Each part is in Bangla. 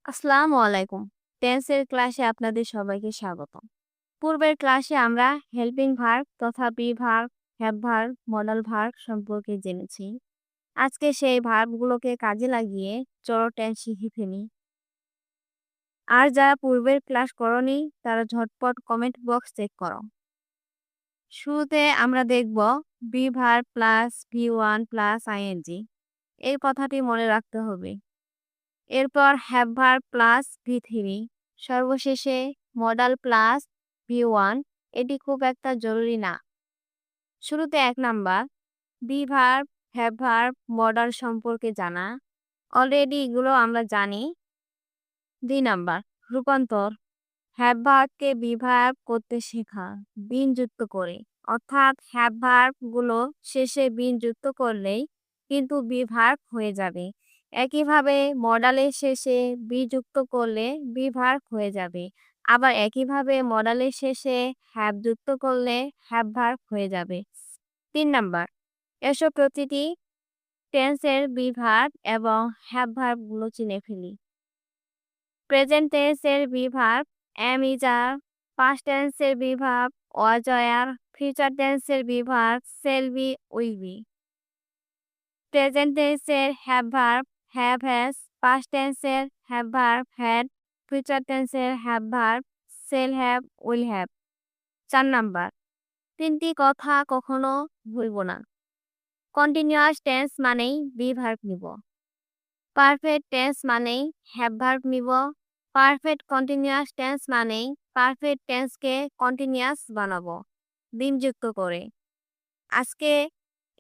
আসসালামু আলাইকুম। টেন্সের ক্লাসে আপনাদের সবাইকে স্বাগতম। পূর্বের ক্লাসে আমরা হেল্পিং ভার্ব তথা be verb, have verb, modal verb সম্পর্কে জেনেছি। আজকে সেই ভার্বগুলোকে কাজে লাগিয়ে চলো টেন্স শিখে ফেলি। আর যারা পূর্বের ক্লাস করনি তারা ঝটপট কমেন্ট বক্স চেক করো। শুরুতে আমরা দেখব be verb plus V one plus I N G. এই কথাটি মনে রাখতে হবে। এরপর হ্যাভ ভার্ব প্লাস ভি3, সর্বশেষে মডাল প্লাস ভি1। এটি খুব একটা জরুরি না। শুরুতে ১ number be verb, have verb, modal সম্পর্কে জানা। অলরেডি এগুলো আমরা জানি। ২ নাম্বার রূপান্তর, হ্যাভ ভার্বকে বি ভার্ব করতে শেখা বিন যুক্ত করে, অর্থাৎ হ্যাভ ভার্বগুলো শেষে বিন যুক্ত করলেই কিন্তু বি ভার্ব হয়ে যাবে। একইভাবে মডালের শেষে বি যুক্ত করলে বি ভার্ব হয়ে যাবে। আবার একইভাবে মডালের শেষে হ্যাভ যুক্ত করলে হ্যাভ ভার্ব হয়ে যাবে। ৩ নাম্বার এসব প্রতিটি টেন্সের বি ভার্ব এবং হ্যাভ ভার্বগুলো চিনে ফেলি। প্রেজেন্ট টেন্সের be verb am is are, past টেন্সের be verb was were, future টেন্সের be verb shall be will be। প্রেজেন্ট টেন্সের have verb have has, past টেন্সের হ্যাভ ভার্ব had, ফিউচার টেন্সের have verb shall have will have। ৪ number তিনটি কথা কখনো ভুলব না। কন্টিনিউয়াস টেন্স মানেই বি ভার্ব নিব, পারফেক্ট টেন্স মানেই হ্যাভ ভার্ব নিব, পারফেক্ট কন্টিনিউয়াস টেন্স মানেই পারফেক্ট টেন্সকে কন্টিনিউয়াস বানাবো দিনযুক্ত করে। আজকে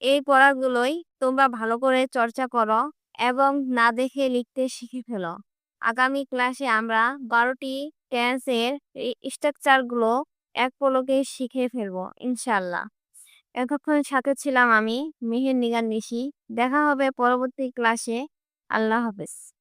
এই পড়াগুলোই তোমরা ভালো করে চর্চা করো এবং না দেখে লিখতে শিখে ফেলো। আগামী ক্লাসে আমরা ১২টি টেন্সের স্ট্রাকচারগুলো এক পলকে শিখে ফেলবো ইনশাল্লাহ। এতক্ষণ সাথে ছিলাম আমি মেহের নিগার নিশি। দেখা হবে পরবর্তী ক্লাসে। আল্লাহ হাফেজ।